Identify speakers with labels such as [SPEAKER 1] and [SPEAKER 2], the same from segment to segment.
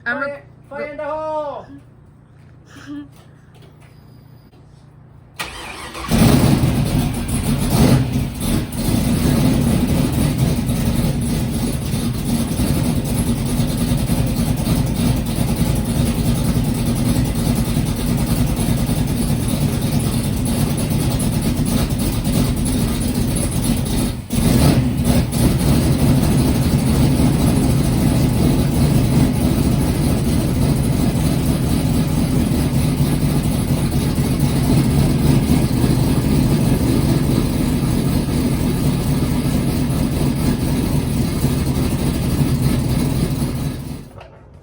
[SPEAKER 1] I'm not.
[SPEAKER 2] Fire in the hole!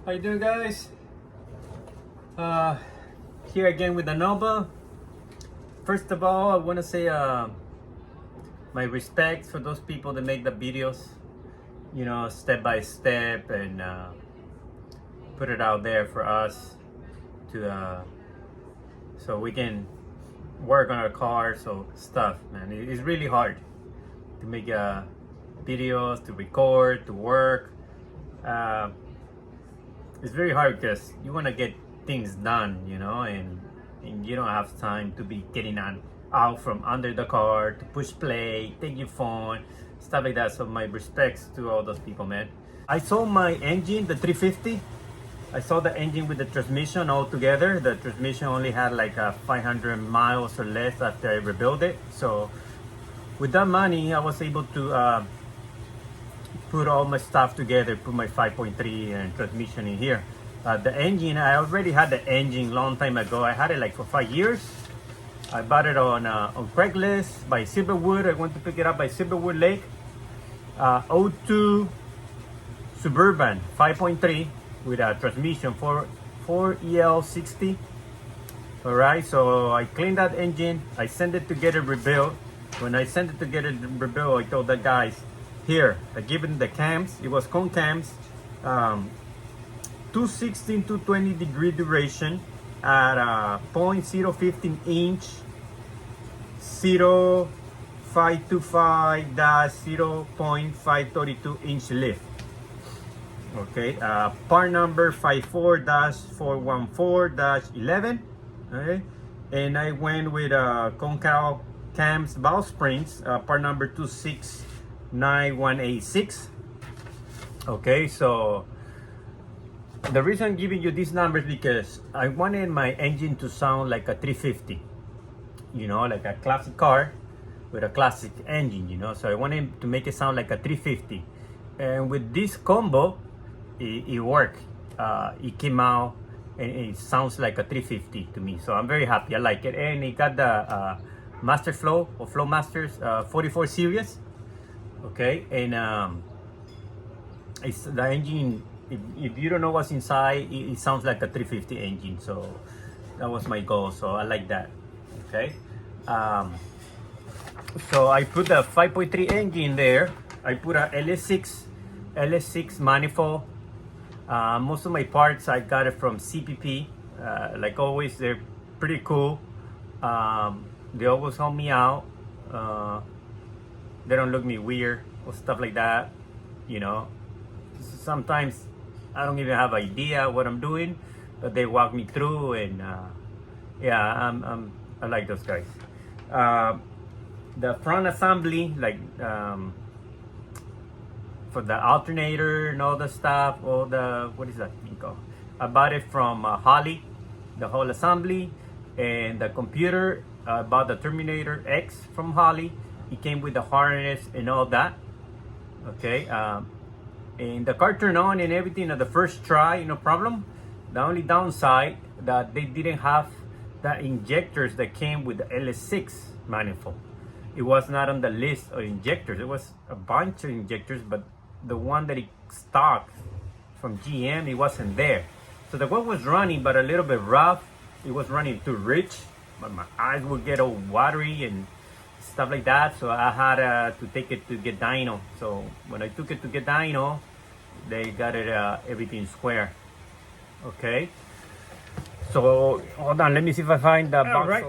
[SPEAKER 3] How you doing, guys? Here again with the Nova. First of all, I want to say my respects for those people that make the videos, you know, step by step, and put it out there for us to so we can work on our cars or stuff. Man, it's really hard to make videos, to record, to work. It's very hard because you want to get things done, you know, and you don't have time to be getting out from under the car to push play, take your phone, stuff like that. So my respects to all those people, man. I saw my engine, the 350. I saw the engine with the transmission all together. The transmission only had like 500 miles or less after I rebuilt it. So with that money, I was able to put all my stuff together, put my 5.3 and transmission in here. The engine, I already had the engine long time ago. I had it like for 5 years. I bought it on Craigslist by Silverwood. I went to pick it up by Silverwood Lake. 02 Suburban 5.3 with a transmission 4EL60. All right, so I cleaned that engine. I sent it to get it rebuilt. When I sent it to get it rebuilt, I told the guys, here, I given the cams. It was cone cams, 216 to 20 degree duration at 0.015 inch, 0525-0.532 inch lift. Okay, part number 54-414-11. Okay, and I went with Concal cams valve springs, part number 269-186. Okay, so the reason I'm giving you these numbers because I wanted my engine to sound like a 350, you know, like a classic car with a classic engine, you know. So I wanted to make it sound like a 350, and with this combo, it worked. It came out and it sounds like a 350 to me. So I'm very happy. I like it, and it got the Master Flow or Flow Masters 44 series. Okay, and it's the engine. If you don't know what's inside, it sounds like a 350 engine. So that was my goal. So I like that. Okay, so I put the 5.3 engine there. I put a LS6 manifold. Most of my parts I got it from CPP. Like always, they're pretty cool. They always help me out. They don't look me weird or stuff like that, you know. Sometimes I don't even have idea what I'm doing, but they walk me through, and yeah, I like those guys. The front assembly, like for the alternator and all the stuff, all the, what is that thing called? I bought it from Holly, the whole assembly, and the computer. I bought the Terminator X from Holly. It came with the harness and all that. Okay, and the car turned on and everything at the first try, no problem. The only downside that they didn't have the injectors that came with the LS6 manifold. It was not on the list of injectors. It was a bunch of injectors, but the one that it stocked from GM, it wasn't there. So the one was running, but a little bit rough. It was running too rich, but my eyes would get all watery and stuff like that. So I had to take it to get dyno. So when I took it to get dyno, they got it everything square. Okay. So hold on, let me see if I find the box. Right.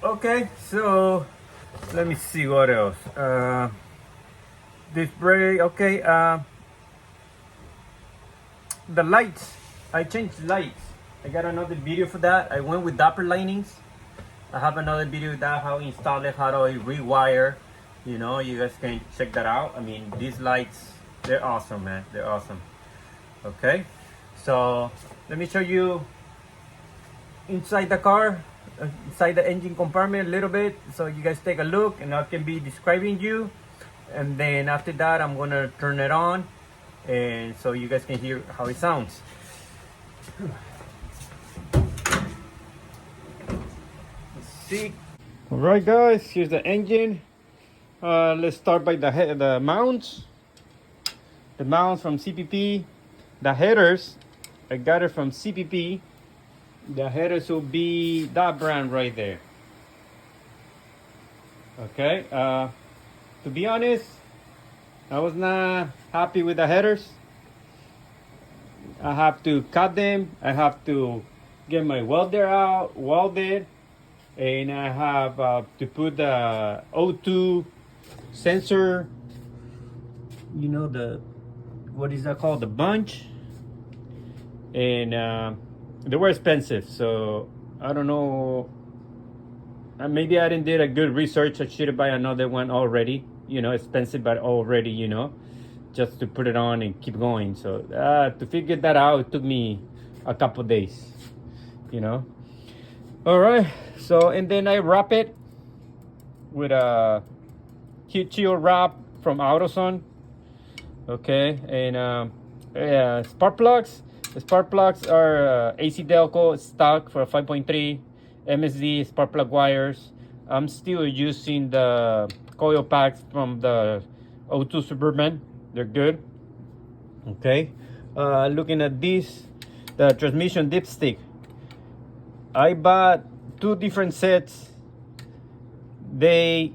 [SPEAKER 3] Okay, so let me see what else. This brake, okay. the lights. I changed lights. I got another video for that. I went with Dapper Lightnings. I have another video with that, how to install it, how to rewire. You know, you guys can check that out. I mean, these lights, they're awesome, man. They're awesome. Okay, so let me show you inside the car, inside the engine compartment a little bit, so you guys take a look, and I can be describing you. And then after that, I'm gonna turn it on, and so you guys can hear how it sounds. See. All right, guys, here's the engine. Let's start by the mounts. The mounts from CPP. The headers, I got it from CPP. The headers will be that brand right there. Okay. To be honest, I was not happy with the headers. I have to cut them. I have to get my welder out, welded. And I have to put the O2 sensor, you know, what is that called? The bunch. And they were expensive, so I don't know. Maybe I didn't did a good research. I should buy another one already, you know, expensive, but already, you know, just to put it on and keep going. So to figure that out, it took me a couple days, you know. All right, so and then I wrap it with a heat shield wrap from AutoZone. Okay, and spark plugs. The spark plugs are AC Delco stock for 5.3 MSD spark plug wires. I'm still using the coil packs from the O2 Suburban. They're good. Okay, looking at this, the transmission dipstick. I bought 2 different sets. They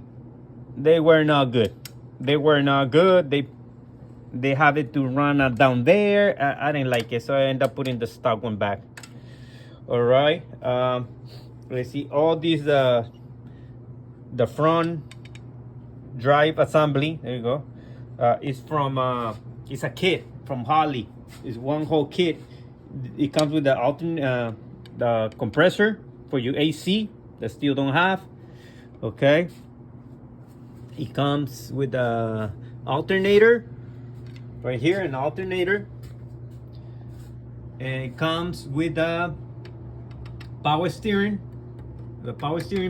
[SPEAKER 3] were not good. They were not good. They have it to run down there. I didn't like it, so I ended up putting the stock one back. All right. Let's see. All these the front drive assembly. There you go. It's from it's a kit from Holley. It's one whole kit. It comes with the compressor for your AC that still don't have. Okay. It comes with the alternator right here, an alternator, and it comes with the power steering,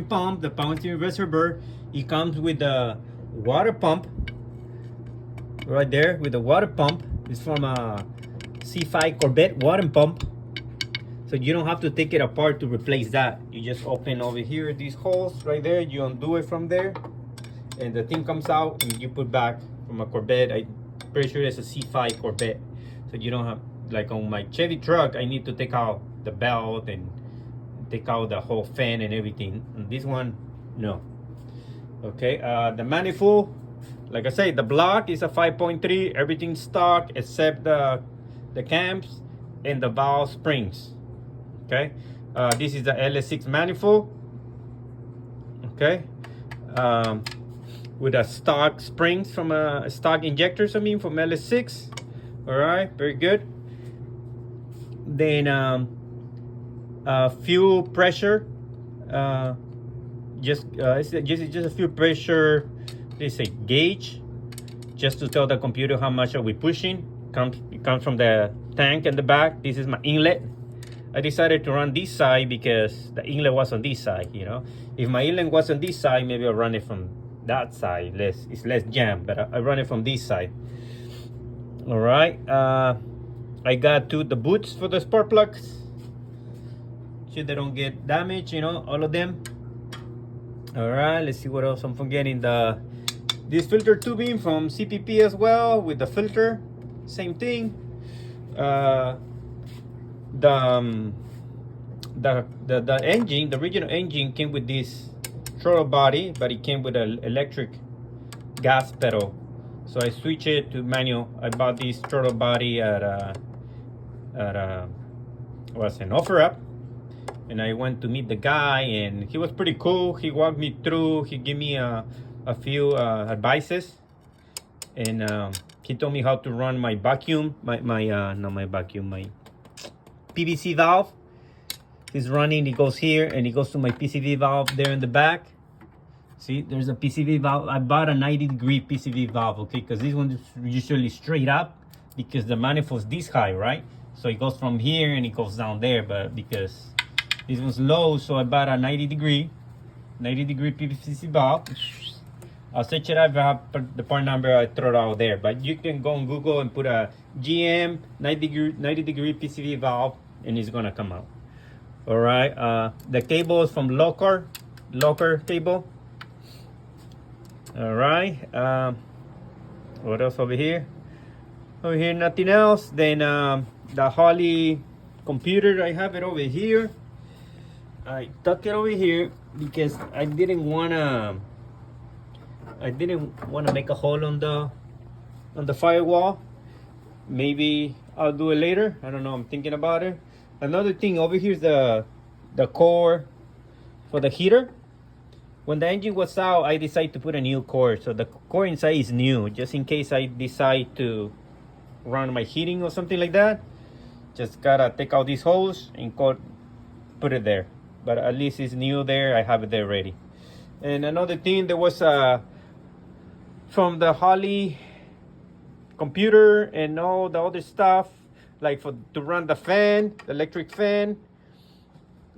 [SPEAKER 3] pump, the power steering reservoir. It comes with the water pump right there, with the water pump. It's from a C5 Corvette water pump, so you don't have to take it apart to replace that. You just open over here these holes right there, you undo it from there, and the thing comes out, and you put back from a Corvette. I'm pretty sure it's a C5 Corvette, so you don't have, like on my Chevy truck, I need to take out the belt and take out the whole fan and everything. And this one, no. Okay, the manifold, like I say, the block is a 5.3, everything stock except the cams and the valve springs. Okay, this is the LS6 manifold. Okay, with a stock springs from a stock injectors, I mean, from LS6. All right, very good. Then fuel pressure, just a fuel pressure. They say gauge, just to tell the computer how much are we pushing. It comes from the tank in the back. This is my inlet. I decided to run this side because the inlet was on this side. You know, if my inlet was on this side, maybe I'll run it from that side. It's less jam, but I run it from this side. All right. I got the boots for the spark plugs, so they don't get damaged. You know, all of them. All right. Let's see what else I'm forgetting. This filter tubing from CPP as well, with the filter, same thing. The engine, the original engine came with this throttle body, but it came with an electric gas pedal, so I switched it to manual. I bought this throttle body at was an offer up, and I went to meet the guy, and he was pretty cool. He walked me through, he gave me a few advices, and He told me how to run my vacuum, my PVC valve. He's running, he goes here, and he goes to my PCV valve there in the back. See, there's a PCV valve. I bought a 90-degree PCV valve, okay, because this one is usually straight up because the manifold's this high, right? So it goes from here and it goes down there, but because this one's low, so I bought a 90-degree PVC valve. I'll search it out. If I have the part number, I throw it out there. But you can go on Google and put a GM 90-degree PCV valve, and it's gonna come out. All right. The cable is from Locker cable. All right. What else over here? Over here, nothing else. Then the Holley computer, I have it over here. I tuck it over here because I didn't wanna make a hole on the firewall. Maybe I'll do it later. I don't know. I'm thinking about it. Another thing over here is the core for the heater. When the engine was out, I decided to put a new core. So the core inside is new, just in case I decide to run my heating or something like that. Just gotta take out these holes and put it there. But at least it's new there. I have it there ready. And another thing, there was from the Holley computer and all the other stuff, like to run the fan, the electric fan,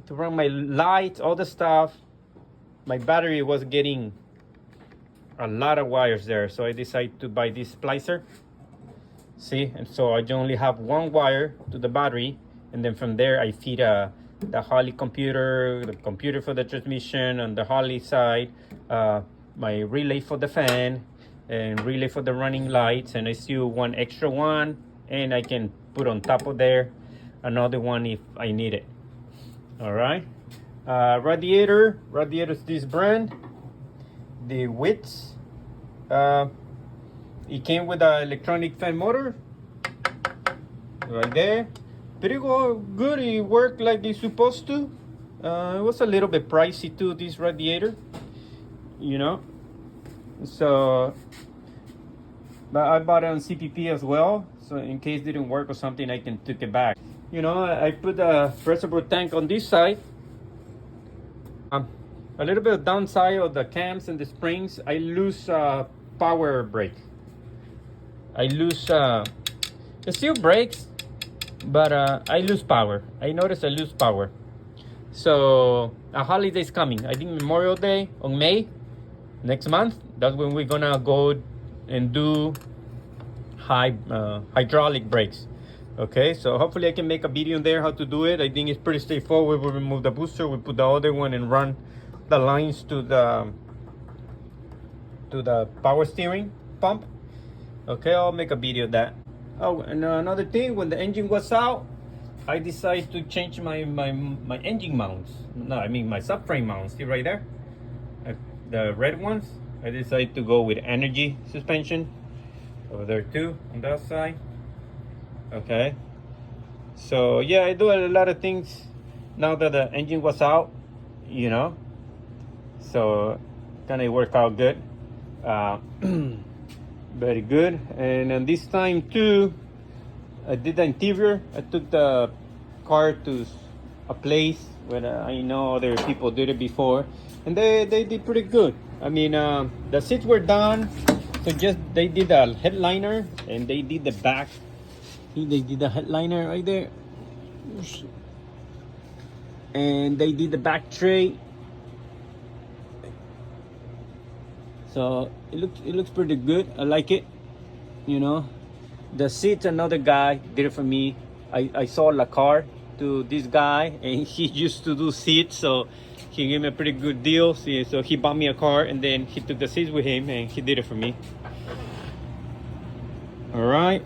[SPEAKER 3] to run my lights, all the stuff. My battery was getting a lot of wires there, so I decided to buy this splicer. See, and so I only have one wire to the battery, and then from there I feed the Holley computer, the computer for the transmission on the Holley side, my relay for the fan, and relay for the running lights, and I still one extra one, and I can put on top of there another one if I need it. All right. Radiator's this brand, the Wits. It came with an electronic fan motor right there. Pretty good. It worked like it's supposed to. It was a little bit pricey too, this radiator, you know. So, but I bought it on CPP as well, so in case it didn't work or something, I can take it back. You know, I put a reservoir tank on this side. A little bit of downside of the cams and the springs, I lose power brake. I lose, it still brakes, but I lose power. I notice I lose power. So a holiday's coming. I think Memorial Day on May next month. That's when we're gonna go and do hydraulic brakes. Okay, so hopefully I can make a video on there how to do it. I think it's pretty straightforward. We remove the booster, we put the other one and run the lines to the power steering pump. Okay, I'll make a video of that. Oh, and another thing, when the engine was out, I decided to change my engine mounts. No, I mean my subframe mounts. See right there, the red ones. I decided to go with energy suspension over there too on that side. Okay, so yeah, I do a lot of things now that the engine was out, you know, so kind of worked out good. Very good. And then this time too, I did the interior. I took the car to a place where I know other people did it before, and they did pretty good. I mean, the seats were done, so just they did the headliner and they did the back. They did the headliner right there, and they did the back tray. So it looks pretty good. I like it. You know, the seats, another guy did it for me. I sold a car to this guy, and he used to do seats, so he gave me a pretty good deal. See, so he bought me a car, and then he took the seats with him, and he did it for me. All right.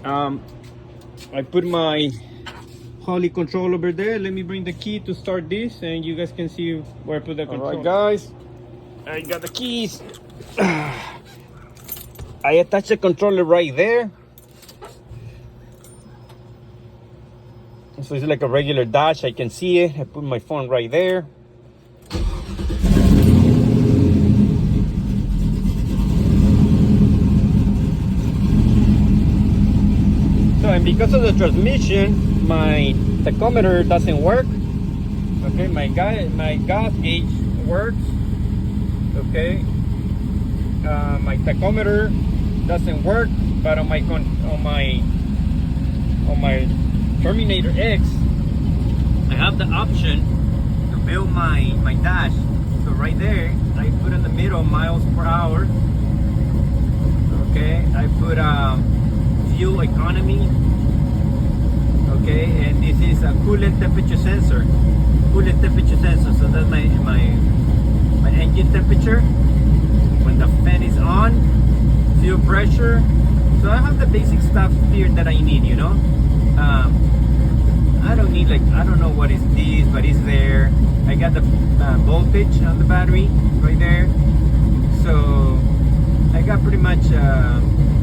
[SPEAKER 3] I put my Holley control over there. Let me bring the key to start this, and you guys can see where I put the control. All right, guys, I got the keys. I attached the controller right there. So it's like a regular dash. I can see it. I put my phone right there. because of the transmission, my tachometer doesn't work. Okay, my gas gauge works. Okay, my tachometer doesn't work, but on my Terminator X, I have the option to build my dash. So right there, I put in the middle miles per hour. Okay, I put fuel economy. Okay, and this is a coolant temperature sensor. Coolant temperature sensor. So that's my engine temperature when the fan is on. Fuel pressure. So I have the basic stuff here that I need. You know. I don't need, like, I don't know what is this, but it's there. I got the voltage on the battery right there. So I got pretty much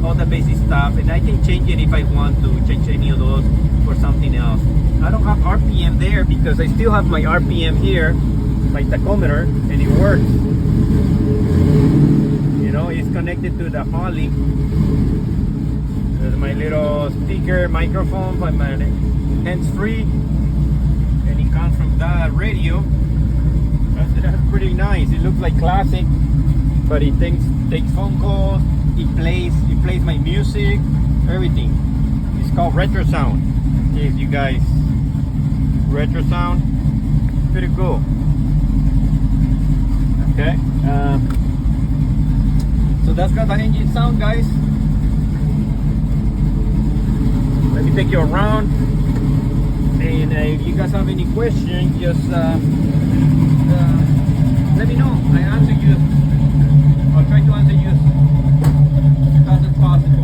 [SPEAKER 3] all the basic stuff, and I can change it if I want to change any of those for something else. I don't have RPM there because I still have my RPM here, my tachometer, and it works. You know, it's connected to the Holly. There's my little speaker microphone by my hands-free, and it comes from that radio. That's pretty nice. It looks like classic, but it takes phone calls. It plays my music, everything. It's called retro sound. If you guys, retro sound, pretty cool. Okay, so that's got the engine sound, guys. Let me take you around, and if you guys have any questions, just let me know. I answer you. I'll try to answer you as fast as possible.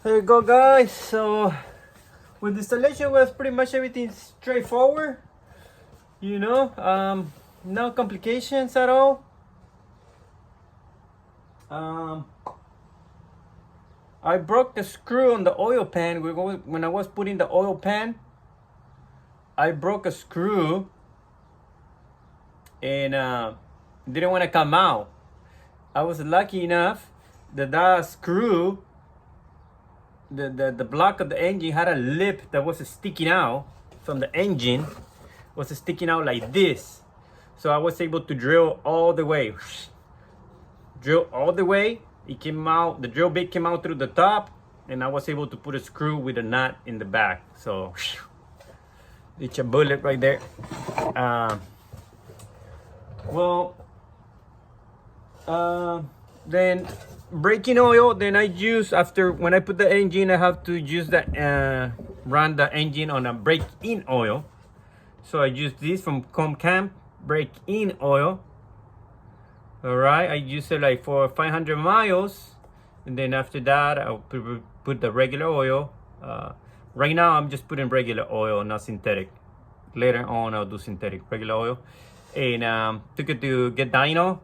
[SPEAKER 3] There you go, guys. So with the installation was pretty much everything straightforward, you know, no complications at all. I broke the screw on the oil pan. When I was putting the oil pan, I broke a screw and didn't want to come out. I was lucky enough that that screw, the block of the engine had a lip that was sticking out from the engine, was sticking out like this. So I was able to drill all the way. Drill all the way. It came out, the drill bit came out through the top, and I was able to put a screw with a nut in the back. So it's a bullet right there. Then braking oil, then I use, after when I put the engine, I have to use the run the engine on a break-in oil. So I use this from Comcamp break-in oil. All right, I use it like for 500 miles, and then after that I'll put put the regular oil. Right now I'm just putting regular oil, not synthetic. Later on I'll do synthetic, regular oil. And took it to get dyno.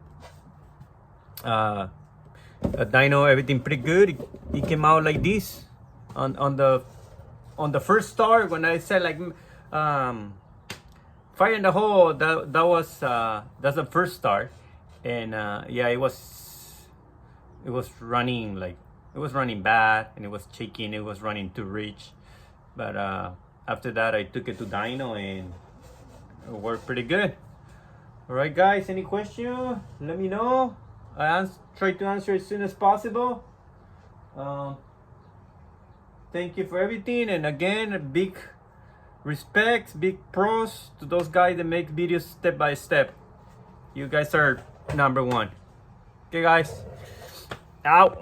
[SPEAKER 3] Dyno, everything pretty good. It came out like this on the first start. When I said like fire in the hole, that's the first start. And yeah, it was running bad, and it was shaking. It was running too rich. But after that I took it to dyno and it worked pretty good. All right guys, any question, let me know. I try to answer as soon as possible. Thank you for everything, and again, big respect, big pros to those guys that make videos step by step. You guys are number one. Okay guys, out.